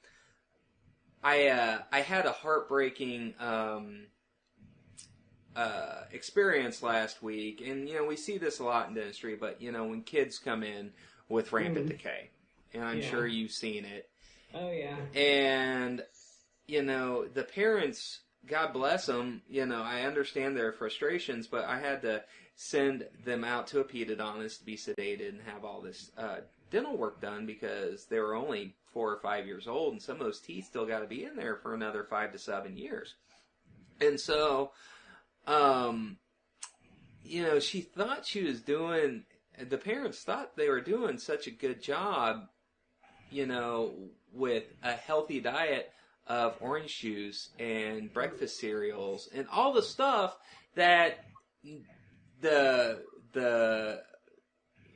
Speaker 1: I had a heartbreaking experience last week, and we see this a lot in dentistry. But when kids come in with rampant decay, and I'm sure you've seen it.
Speaker 2: Oh yeah.
Speaker 1: And the parents, God bless them, I understand their frustrations, but I had to send them out to a pedodontist to be sedated and have all this dental work done because they were only 4 or 5 years old, and some of those teeth still got to be in there for another 5 to 7 years. And so, she thought she was doing, the parents thought they were doing such a good job, with a healthy diet of orange juice and breakfast cereals and all the stuff that the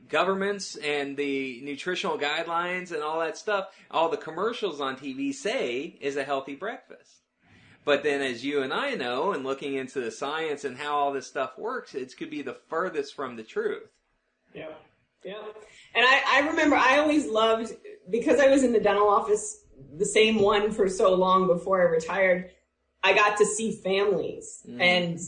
Speaker 1: governments and the nutritional guidelines and all that stuff, all the commercials on TV say is a healthy breakfast. But then as you and I know, and looking into the science and how all this stuff works, it could be the furthest from the truth.
Speaker 2: Yeah. Yeah. And I remember I always loved, because I was in the dental office, the same one for so long before I retired, I got to see families and,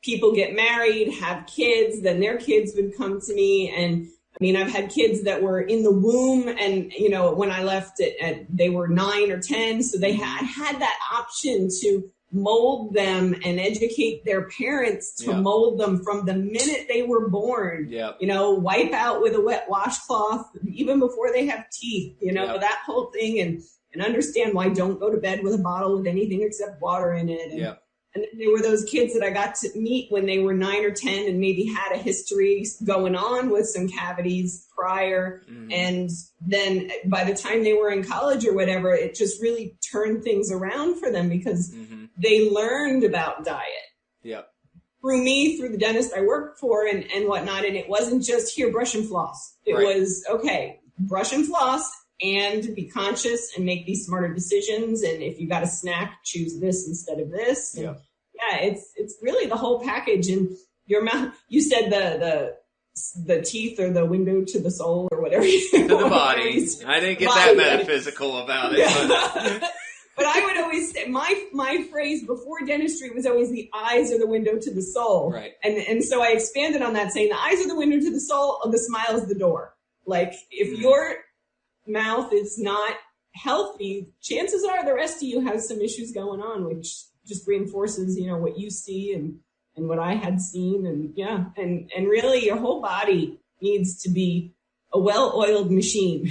Speaker 2: people get married, have kids, then their kids would come to me. And I mean, I've had kids that were in the womb and, when I left they were 9 or 10. So I had that option to mold them and educate their parents to mold them from the minute they were born, wipe out with a wet washcloth, even before they have teeth, that whole thing and understand why don't go to bed with a bottle of anything except water in it. And there were those kids that I got to meet when they were 9 or 10 and maybe had a history going on with some cavities prior. And then by the time they were in college or whatever, it just really turned things around for them because they learned about diet. Through me, through the dentist I worked for and whatnot. And it wasn't just here, brush and floss. It was, okay, brush and floss and be conscious and make these smarter decisions. And if you got a snack, choose this instead of this. And it's really the whole package. And your mouth, you said the teeth are the window to the soul or whatever.
Speaker 1: To the body. I didn't get that metaphysical about it.
Speaker 2: But I would always say, my phrase before dentistry was always the eyes are the window to the soul.
Speaker 1: Right.
Speaker 2: And so I expanded on that saying the eyes are the window to the soul, and the smile is the door. Like if your mouth is not healthy, chances are the rest of you have some issues going on, which just reinforces, what you see and what I had seen. And really your whole body needs to be a well-oiled machine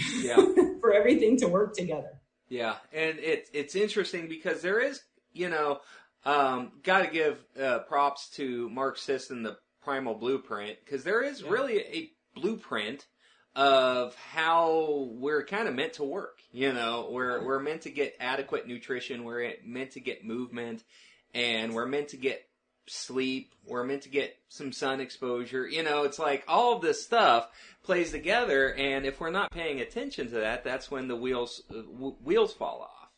Speaker 2: for everything to work together.
Speaker 1: Yeah. And it's interesting because there is, got to give props to Mark Sisson, the Primal Blueprint, because there is really a blueprint of how we're kind of meant to work. We're meant to get adequate nutrition, we're meant to get movement, and we're meant to get sleep, we're meant to get some sun exposure. It's like all of this stuff plays together, and if we're not paying attention to that, that's when the wheels fall off.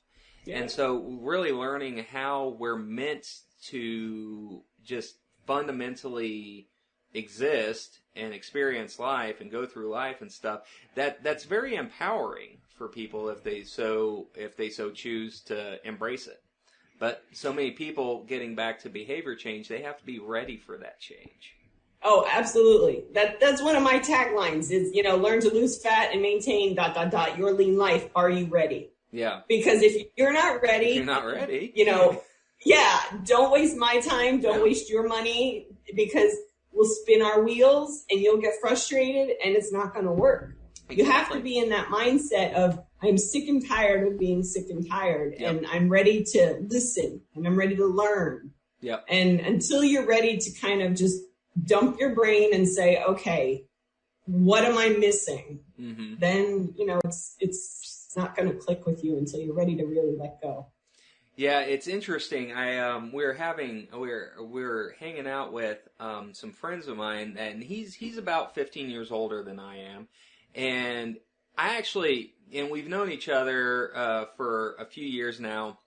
Speaker 1: And so really learning how we're meant to just fundamentally exist and experience life and go through life and stuff, that's very empowering for people if they so choose to embrace it. But so many people getting back to behavior change, they have to be ready for that change.
Speaker 2: Oh, absolutely. That's one of my taglines is, learn to lose fat and maintain ... your lean life. Are you ready?
Speaker 1: Yeah.
Speaker 2: Because if you're not ready, don't waste my time. Don't waste your money because we'll spin our wheels and you'll get frustrated and it's not going to work. Exactly. You have to be in that mindset of I'm sick and tired of being sick and tired and I'm ready to listen and I'm ready to learn.
Speaker 1: Yep.
Speaker 2: And until you're ready to kind of just dump your brain and say, okay, what am I missing? Then, it's not going to click with you until you're ready to really let go.
Speaker 1: Yeah, it's interesting. We're hanging out with some friends of mine, and he's about 15 years older than I am, and we've known each other for a few years now,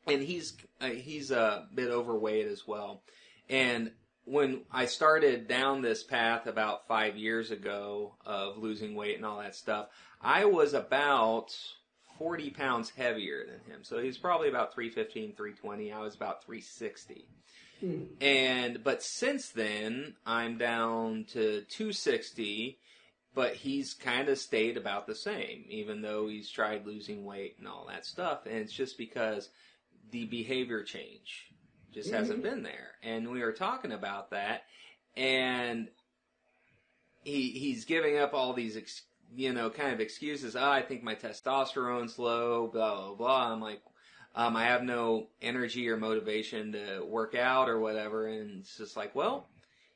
Speaker 1: and he's a bit overweight as well. And when I started down this path about 5 years ago of losing weight and all that stuff, I was about 40 pounds heavier than him. So he's probably about 315, 320. I was about 360. But since then, I'm down to 260, but he's kind of stayed about the same, even though he's tried losing weight and all that stuff. And it's just because the behavior change just hasn't been there. And we were talking about that. and he's giving up all these, kind of excuses. I think my testosterone's low, blah, blah, blah. I'm like, I have no energy or motivation to work out or whatever. And it's just like, well,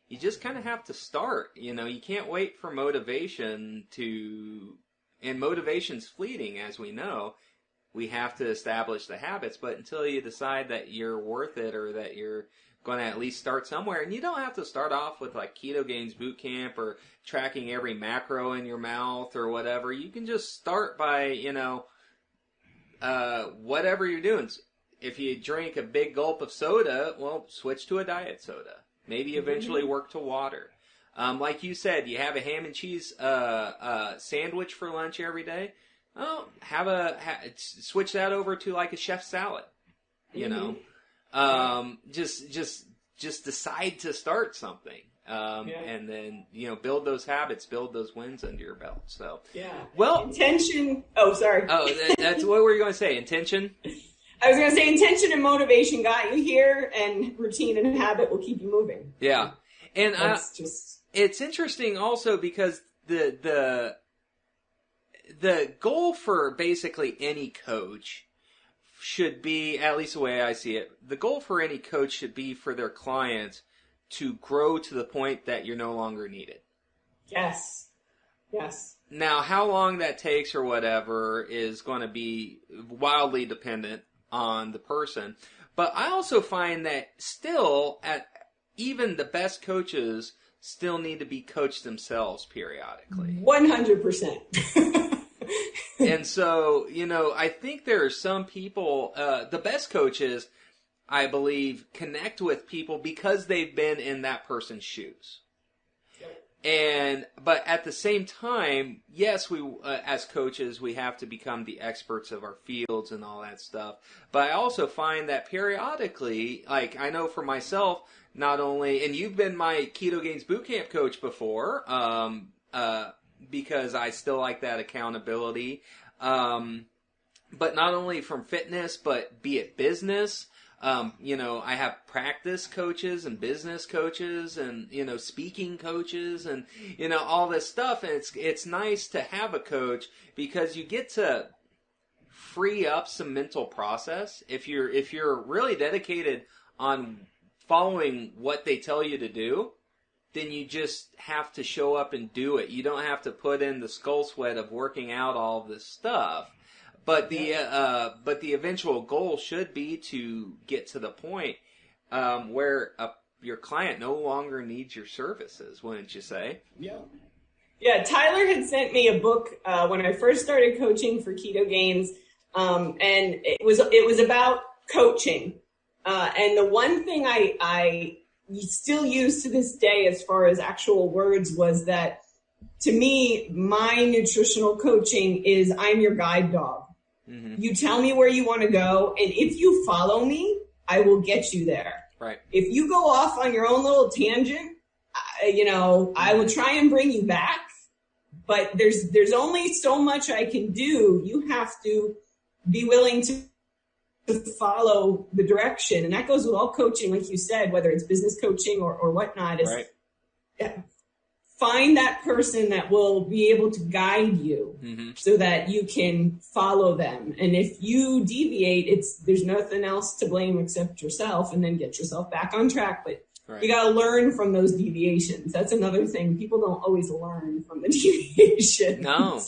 Speaker 1: you just kind of have to start. You can't wait for motivation and motivation's fleeting, as we know. We have to establish the habits, but until you decide that you're worth it or that you're going to at least start somewhere, and you don't have to start off with like Ketogains bootcamp or tracking every macro in your mouth or whatever. You can just start by, whatever you're doing. If you drink a big gulp of soda, well, switch to a diet soda. Maybe eventually work to water. Like you said, you have a ham and cheese sandwich for lunch every day. Oh, switch that over to like a chef's salad. Just decide to start something. And then, build those habits, build those wins under your belt. So, well,
Speaker 2: intention. Oh, sorry.
Speaker 1: Oh, that's what were you going to say? Intention?
Speaker 2: I was going to say intention and motivation got you here, and routine and habit will keep you moving.
Speaker 1: Yeah. And it's interesting also because the goal for basically any coach should be, at least the way I see it, the goal for any coach should be for their clients to grow to the point that you're no longer needed.
Speaker 2: Yes.
Speaker 1: Now, how long that takes or whatever is going to be wildly dependent on the person. But I also find that still, even the best coaches still need to be coached themselves periodically.
Speaker 2: 100%.
Speaker 1: And so, I think there are some people, the best coaches, I believe, connect with people because they've been in that person's shoes. But at the same time, yes, we, as coaches, we have to become the experts of our fields and all that stuff. But I also find that periodically, like I know for myself, not only, and you've been my Ketogains bootcamp coach before, because I still like that accountability. But not only from fitness, but be it business. I have practice coaches and business coaches and, speaking coaches and, all this stuff. And it's nice to have a coach because you get to free up some mental process. If you're really dedicated on following what they tell you to do, then you just have to show up and do it. You don't have to put in the skull sweat of working out all this stuff. But the eventual goal should be to get to the point where your client no longer needs your services, wouldn't you say?
Speaker 2: Yeah. Tyler had sent me a book when I first started coaching for Ketogains, and it was about coaching. And the one thing I still use to this day as far as actual words was that, to me, my nutritional coaching is I'm your guide dog. Mm-hmm. You tell me where you want to go, and if you follow me, I will get you there.
Speaker 1: Right.
Speaker 2: If you go off on your own little tangent, I will try and bring you back, but there's only so much I can do. You have to be willing to follow the direction, and that goes with all coaching, like you said, whether it's business coaching or whatnot. Is
Speaker 1: right.
Speaker 2: Find that person that will be able to guide you so that you can follow them. And if you deviate, there's nothing else to blame except yourself, and then get yourself back on track. But you got to learn from those deviations. That's another thing. People don't always learn from the deviations.
Speaker 1: No.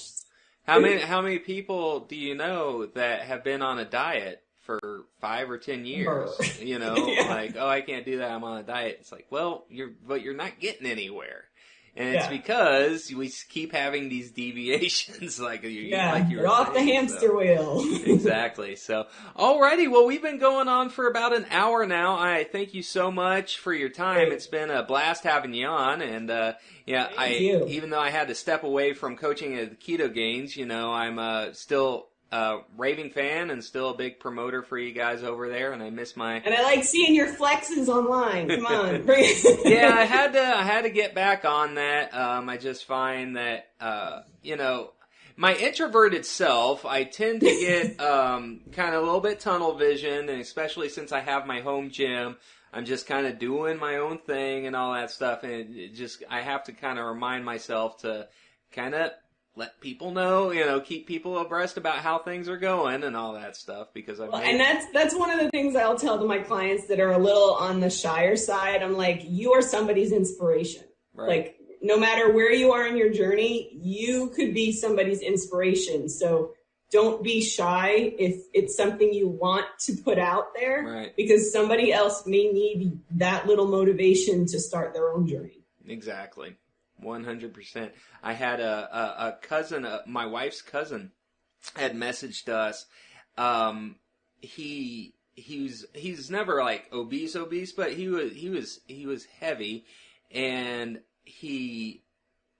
Speaker 1: How many people do you know that have been on a diet for 5 or 10 years? Like, oh, I can't do that, I'm on a diet. It's like, well, you're not getting anywhere. And it's because we keep having these deviations, like you were
Speaker 2: off the hamster wheel.
Speaker 1: Exactly. So, alrighty. Well, we've been going on for about an hour now. I thank you so much for your time. Great. It's been a blast having you on. And even though I had to step away from coaching at Ketogains, I'm still raving fan and still a big promoter for you guys over there, and I miss my...
Speaker 2: And I like seeing your flexes online. Come on.
Speaker 1: Yeah, I had to get back on that. I just find that, my introverted self, I tend to get kind of a little bit tunnel vision, and especially since I have my home gym, I'm just kind of doing my own thing and all that stuff. And I have to kind of remind myself to kind of let people know, keep people abreast about how things are going and all that stuff, because
Speaker 2: and that's one of the things I'll tell to my clients that are a little on the shyer side. I'm like, you are somebody's inspiration.
Speaker 1: Right.
Speaker 2: Like, no matter where you are in your journey, you could be somebody's inspiration. So don't be shy if it's something you want to put out there,
Speaker 1: right, because
Speaker 2: somebody else may need that little motivation to start their own journey.
Speaker 1: Exactly. 100%. I had a cousin, my wife's cousin, had messaged us. He's never like obese, but he was heavy, and he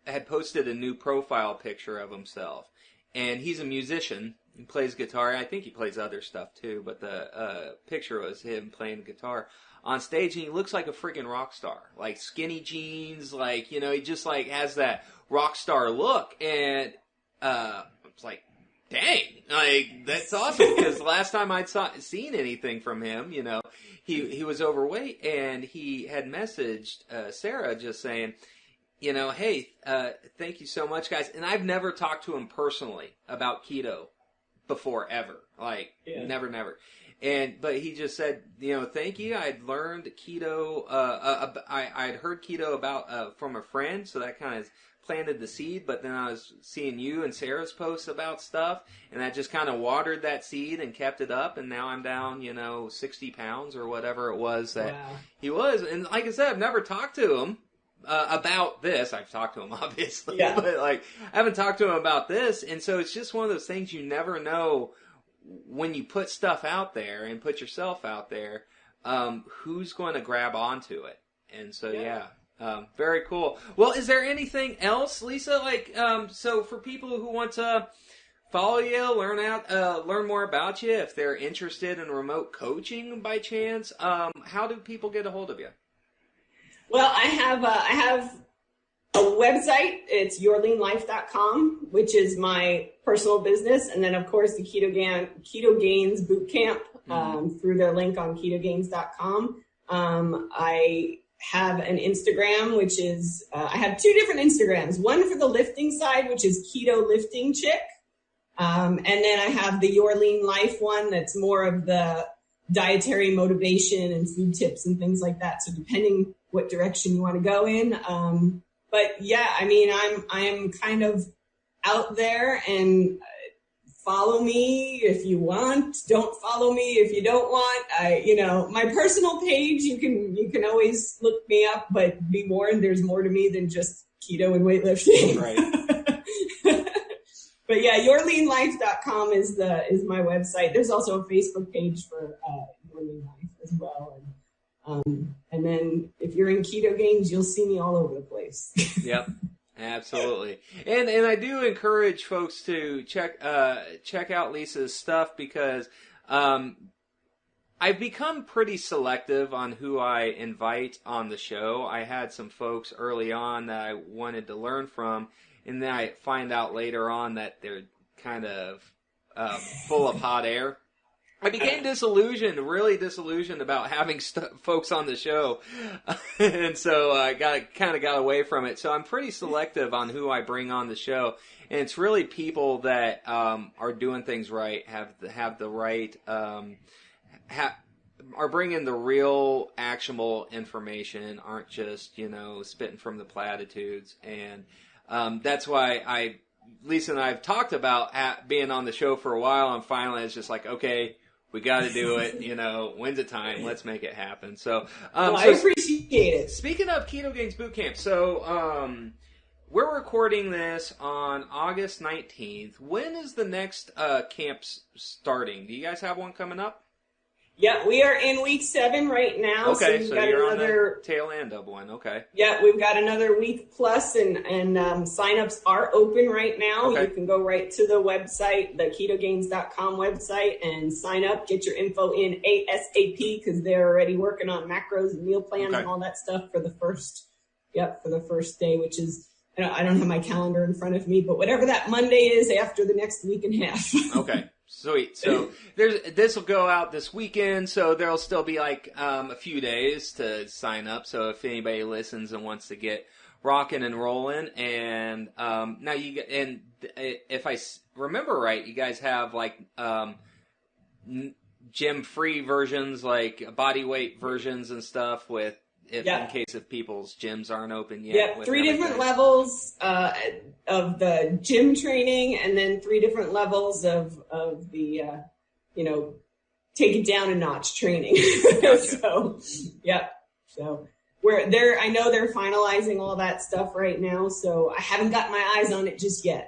Speaker 1: had posted a new profile picture of himself. And he's a musician. He plays guitar. I think he plays other stuff too, but the picture was him playing guitar on stage, and he looks like a freaking rock star. Like skinny jeans, he just like has that rock star look. And it's like, dang, like that's awesome, because the last time I'd seen anything from him, he was overweight, and he had messaged Sarah just saying, hey, thank you so much, guys. And I've never talked to him personally about keto before, ever. Never. But he just said, thank you. I'd learned keto. I'd heard keto about from a friend, so that kind of planted the seed. But then I was seeing you and Sarah's posts about stuff, and that just kind of watered that seed and kept it up. And now I'm down, 60 pounds or whatever it was that he was. And like I said, I've never talked to him about this. I've talked to him, obviously, but I haven't talked to him about this. And so it's just one of those things, you never know when you put stuff out there and put yourself out there, who's going to grab onto it. And so, very cool. Well, is there anything else, Lisa? So for people who want to follow you, learn more about you, if they're interested in remote coaching by chance, how do people get a hold of you?
Speaker 2: Well, I have a website. It's yourleanlife.com, which is my personal business. And then, of course, the Ketogains bootcamp through their link on ketogains.com. I have an Instagram, which is, I have two different Instagrams. One for the lifting side, which is Keto Lifting Chick. And then I have the Your Lean Life one that's more of the dietary motivation and food tips and things like that. So depending what direction you want to go in. But yeah, I am kind of out there, and follow me if you want. Don't follow me if you don't want. My personal page, you can always look me up, but be warned, there's more to me than just keto and weightlifting.
Speaker 1: Right.
Speaker 2: But yeah, yourleanlife.com is my website. There's also a Facebook page for Your Lean Life as well. And then if you're in Ketogains, you'll see me all over the place.
Speaker 1: Yep, absolutely. And I do encourage folks to check out Lisa's stuff, because I've become pretty selective on who I invite on the show. I had some folks early on that I wanted to learn from, and then I find out later on that they're kind of full of hot air. I became really disillusioned about having folks on the show, and so I got away from it. So I'm pretty selective on who I bring on the show, and it's really people that are doing things right, have the right, are bringing the real actionable information, aren't just spitting from the platitudes, and that's why Lisa and I have talked about being on the show for a while, and finally it's just like, okay, we got to do it, when's the time? Let's make it happen. So,
Speaker 2: I appreciate it.
Speaker 1: Speaking of Ketogains Bootcamp, so we're recording this on August 19th. When is the next camp starting? Do you guys have one coming up?
Speaker 2: Yeah, we are in week 7 right now.
Speaker 1: Okay, so you're on the tail end of one. Okay.
Speaker 2: Yeah, we've got another week plus, and signups are open right now.
Speaker 1: Okay.
Speaker 2: You can go right to the website, the ketogains.com website, and sign up. Get your info in ASAP, because they're already working on macros and meal plans and all that stuff for the first day, which is I don't have my calendar in front of me, but whatever that Monday is after the next week and a half.
Speaker 1: Okay, sweet. So this will go out this weekend, so there'll still be like a few days to sign up. So if anybody listens and wants to get rocking and rolling, and now if I remember right, you guys have like gym-free versions, like body weight versions and stuff with. In case if people's gyms aren't open yet.
Speaker 2: Yeah, 3 different levels of the gym training, and then 3 different levels of the, take it down a notch training.
Speaker 1: Gotcha.
Speaker 2: So I know they're finalizing all that stuff right now, so I haven't got my eyes on it just yet.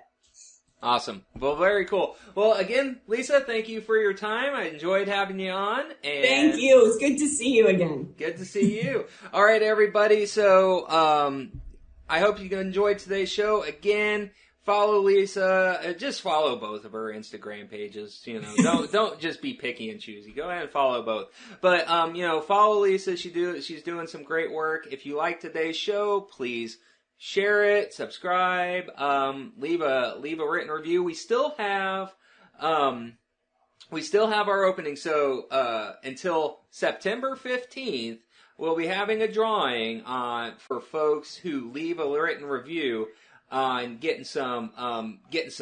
Speaker 1: Awesome. Well, very cool. Well, again, Lisa, thank you for your time. I enjoyed having you on. And
Speaker 2: thank you. It's good to see you again.
Speaker 1: Good to see you. All right, everybody. So I hope you enjoyed today's show. Again, follow Lisa. Just follow both of her Instagram pages. Don't just be picky and choosy. Go ahead and follow both. But follow Lisa. She's doing some great work. If you like today's show, please share it, subscribe, leave a written review. We still have our opening. So until September 15th, we'll be having a drawing for folks who leave a written review and getting some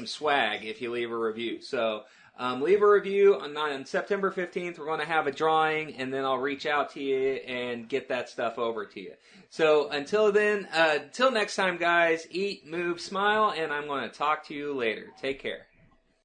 Speaker 1: swag if you leave a review. So leave a review on September 15th. We're going to have a drawing, and then I'll reach out to you and get that stuff over to you. So until then, till next time, guys, eat, move, smile, and I'm going to talk to you later. Take care.